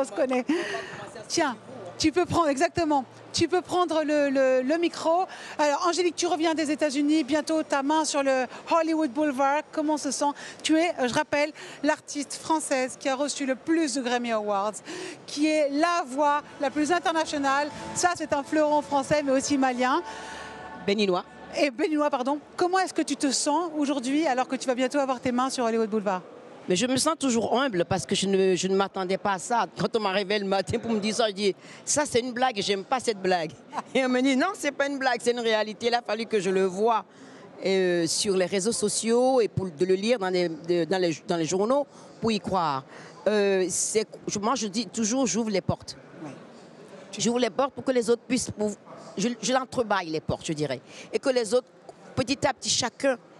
on se connaît. Tiens, tu peux prendre, exactement, tu peux prendre le micro. Alors, Angélique, tu reviens des États-Unis, bientôt ta main sur le Hollywood Boulevard. Comment on se sent? Tu es, je rappelle, l'artiste française qui a reçu le plus de Grammy Awards, qui est la voix la plus internationale. Ça, c'est un fleuron français, mais aussi malien. Béninois. Et béninois, pardon. Comment est-ce que tu te sens aujourd'hui, alors que tu vas bientôt avoir tes mains sur Hollywood Boulevard? Mais je me sens toujours humble parce que je ne m'attendais pas à ça. Quand on m'a réveillé le matin pour me dire ça, je dis ça c'est une blague et j'aime pas cette blague. Et on me dit non, c'est pas une blague, c'est une réalité. Il a fallu que je le voie sur les réseaux sociaux et pour de le lire dans les journaux pour y croire. Moi je dis toujours j'ouvre les portes. Oui. J'ouvre les portes pour que les autres puissent... Je l'entrebâille les portes, je dirais. Et que les autres, petit à petit,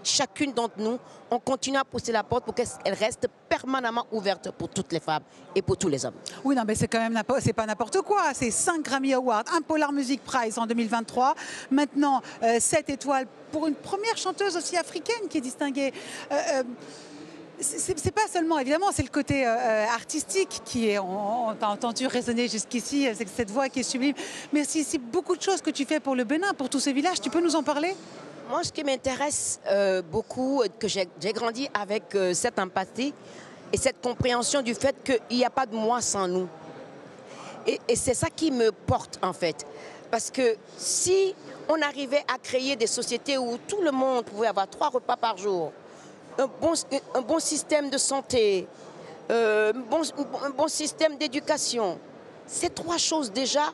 chacune d'entre nous, on continue à pousser la porte pour qu'elle reste permanemment ouverte pour toutes les femmes et pour tous les hommes. Oui, non, mais c'est quand même c'est pas n'importe quoi. C'est 5 Grammy Awards, un Polar Music Prize en 2023. Maintenant, 7 étoiles pour une première chanteuse aussi africaine qui est distinguée. C'est pas seulement, évidemment, c'est le côté artistique qui est, on t'a entendu résonner jusqu'ici, c'est cette voix qui est sublime. Mais c'est beaucoup de choses que tu fais pour le Bénin, pour tous ces villages. Tu peux nous en parler? Moi, ce qui m'intéresse beaucoup, que j'ai grandi avec cette empathie et cette compréhension du fait qu'il n'y a pas de moi sans nous. Et c'est ça qui me porte, en fait. Parce que si on arrivait à créer des sociétés où tout le monde pouvait avoir 3 repas par jour, un bon système de santé, un bon système d'éducation, ces 3 choses déjà,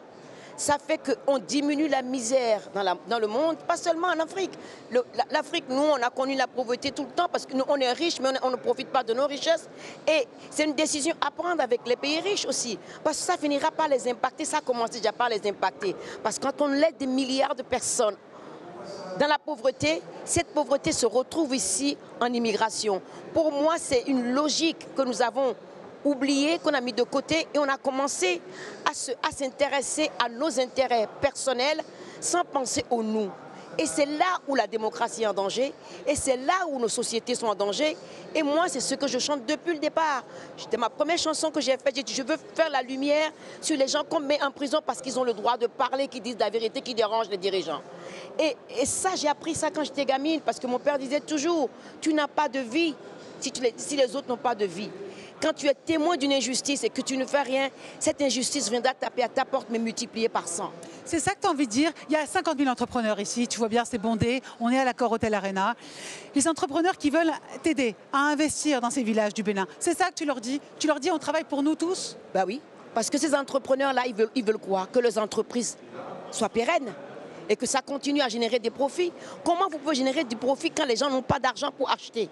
ça fait qu'on diminue la misère dans le monde, pas seulement en Afrique. L'Afrique, nous, on a connu la pauvreté tout le temps parce qu'on est riche, mais on ne profite pas de nos richesses. Et c'est une décision à prendre avec les pays riches aussi. Parce que ça finira par les impacter, ça commence déjà par les impacter. Parce que quand on aide des milliards de personnes dans la pauvreté, cette pauvreté se retrouve ici en immigration. Pour moi, c'est une logique que nous avons oublié, qu'on a mis de côté et on a commencé à s'intéresser à nos intérêts personnels sans penser au nous. Et c'est là où la démocratie est en danger et c'est là où nos sociétés sont en danger. Et moi, c'est ce que je chante depuis le départ. C'était ma première chanson que j'ai faite. J'ai dit, je veux faire la lumière sur les gens qu'on met en prison parce qu'ils ont le droit de parler, qui disent la vérité, qui dérange les dirigeants. Et ça, j'ai appris ça quand j'étais gamine parce que mon père disait toujours, tu n'as pas de vie si les autres n'ont pas de vie. Quand tu es témoin d'une injustice et que tu ne fais rien, cette injustice viendra taper à ta porte, mais multipliée par 100. C'est ça que tu as envie de dire. Il y a 50 000 entrepreneurs ici, tu vois bien, c'est bondé. On est à l'Accor Hotel Arena. Les entrepreneurs qui veulent t'aider à investir dans ces villages du Bénin, c'est ça que tu leur dis? Tu leur dis, on travaille pour nous tous? Bah oui, parce que ces entrepreneurs-là, ils veulent quoi? Que les entreprises soient pérennes et que ça continue à générer des profits. Comment vous pouvez générer du profit quand les gens n'ont pas d'argent pour acheter?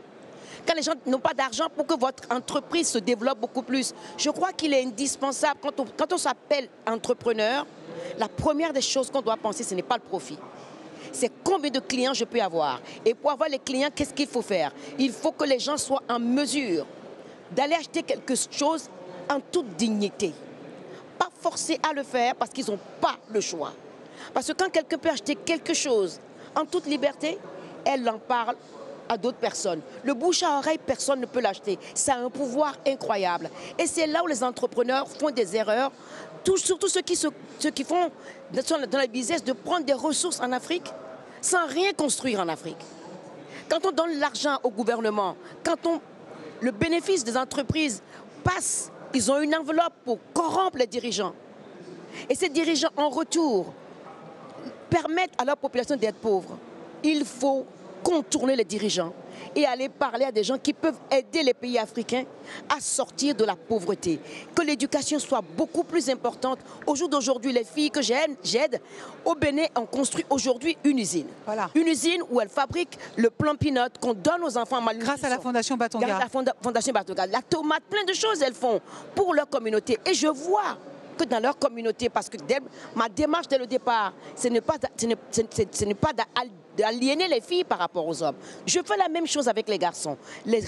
Quand les gens n'ont pas d'argent pour que votre entreprise se développe beaucoup plus. Je crois qu'il est indispensable, quand on s'appelle entrepreneur, la première des choses qu'on doit penser, ce n'est pas le profit. C'est combien de clients je peux avoir. Et pour avoir les clients, qu'est-ce qu'il faut faire? Il faut que les gens soient en mesure d'aller acheter quelque chose en toute dignité. Pas forcés à le faire parce qu'ils n'ont pas le choix. Parce que quand quelqu'un peut acheter quelque chose en toute liberté, elle en parle à d'autres personnes. Le bouche à oreille, personne ne peut l'acheter. Ça a un pouvoir incroyable. Et c'est là où les entrepreneurs font des erreurs, surtout ceux qui font dans le business de prendre des ressources en Afrique sans rien construire en Afrique. Quand on donne l'argent au gouvernement, le bénéfice des entreprises passe, ils ont une enveloppe pour corrompre les dirigeants. Et ces dirigeants, en retour, permettent à leur population d'être pauvre. Il faut contourner les dirigeants et aller parler à des gens qui peuvent aider les pays africains à sortir de la pauvreté. Que l'éducation soit beaucoup plus importante. Au jour d'aujourd'hui, les filles que j'aide, au Bénin, on construit aujourd'hui une usine. Voilà. Une usine où elles fabriquent le plan peanut qu'on donne aux enfants malnus. Grâce à la Fondation Batonga. Grâce à la Fondation Batonga. La tomate, plein de choses elles font pour leur communauté. Et je vois que dans leur communauté, parce que ma démarche dès le départ, ce n'est pas d'aliéner les filles par rapport aux hommes. Je fais la même chose avec les garçons, les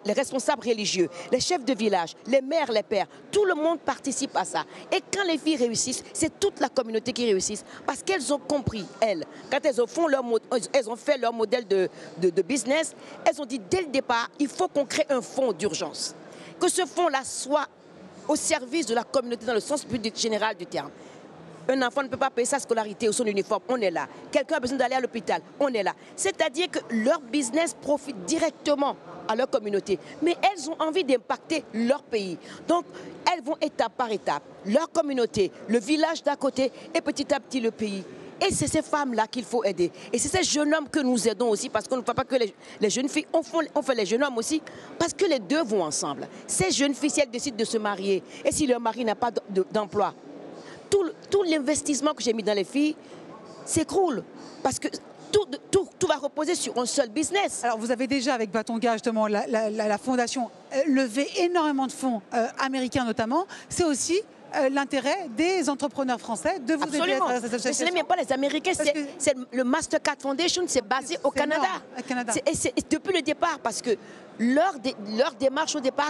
responsables religieux, les chefs de village, les mères, les pères. Tout le monde participe à ça. Et quand les filles réussissent, c'est toute la communauté qui réussit parce qu'elles ont compris, elles. Quand elles ont fait leur modèle de business, elles ont dit dès le départ, il faut qu'on crée un fonds d'urgence. Que ce fonds-là soit au service de la communauté dans le sens plus général du terme. Un enfant ne peut pas payer sa scolarité ou son uniforme, on est là. Quelqu'un a besoin d'aller à l'hôpital, on est là. C'est-à-dire que leur business profite directement à leur communauté. Mais elles ont envie d'impacter leur pays. Donc, elles vont étape par étape. Leur communauté, le village d'à côté et petit à petit le pays. Et c'est ces femmes-là qu'il faut aider. Et c'est ces jeunes hommes que nous aidons aussi, parce qu'on ne fait pas que les jeunes filles, on fait les jeunes hommes aussi, parce que les deux vont ensemble. Ces jeunes filles, si elles décident de se marier, et si leur mari n'a pas d'emploi, tout l'investissement que j'ai mis dans les filles s'écroule. Parce que tout va reposer sur un seul business. Alors vous avez déjà, avec Batonga, justement, la fondation, levé énormément de fonds américains notamment. C'est aussi l'intérêt des entrepreneurs français de vous aider à travers cette association. Ce n'est même pas les Américains, c'est le Mastercard Foundation, c'est basé au Canada. Et c'est depuis le départ, parce que leur démarche au départ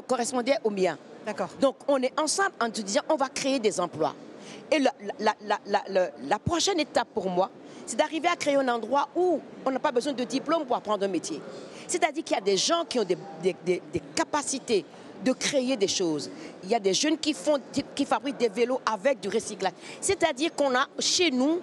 correspondait au mien. D'accord. Donc on est ensemble en te disant on va créer des emplois. Et la prochaine étape pour moi, c'est d'arriver à créer un endroit où on n'a pas besoin de diplôme pour apprendre un métier. C'est-à-dire qu'il y a des gens qui ont des capacités de créer des choses. Il y a des jeunes qui fabriquent des vélos avec du recyclage. C'est-à-dire qu'on a chez nous,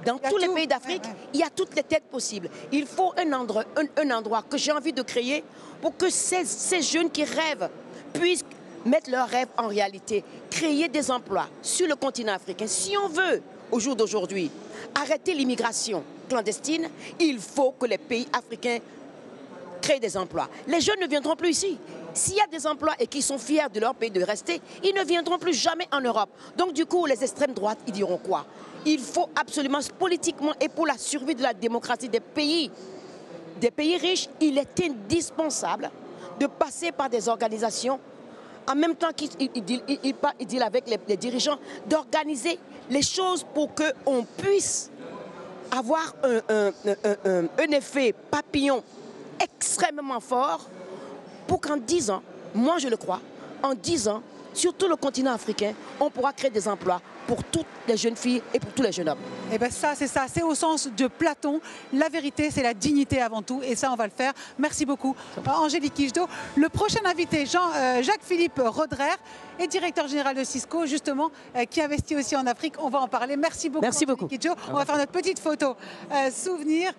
dans tous les pays d'Afrique, il y a toutes les têtes possibles. Il faut un endroit que j'ai envie de créer pour que ces jeunes qui rêvent puissent mettre leurs rêves en réalité, créer des emplois sur le continent africain. Si on veut, au jour d'aujourd'hui, arrêter l'immigration clandestine, il faut que les pays africains créent des emplois. Les jeunes ne viendront plus ici. S'il y a des emplois et qu'ils sont fiers de leur pays de rester, ils ne viendront plus jamais en Europe. Donc du coup, les extrêmes droites, ils diront quoi? Il faut absolument, politiquement et pour la survie de la démocratie des pays riches, il est indispensable de passer par des organisations en même temps qu'il deal avec les dirigeants, d'organiser les choses pour qu'on puisse avoir un effet papillon extrêmement fort pour qu'en 10 ans, moi je le crois, en 10 ans, sur tout le continent africain, on pourra créer des emplois pour toutes les jeunes filles et pour tous les jeunes hommes. Et bien ça, c'est au sens de Platon. La vérité, c'est la dignité avant tout. Et ça, on va le faire. Merci beaucoup, Angélique Kidjo. Le prochain invité, Jacques-Philippe Roderer, est directeur général de Cisco, justement, qui investit aussi en Afrique. On va en parler. Merci beaucoup, Merci beaucoup. Kidjo. On va faire notre petite photo souvenir.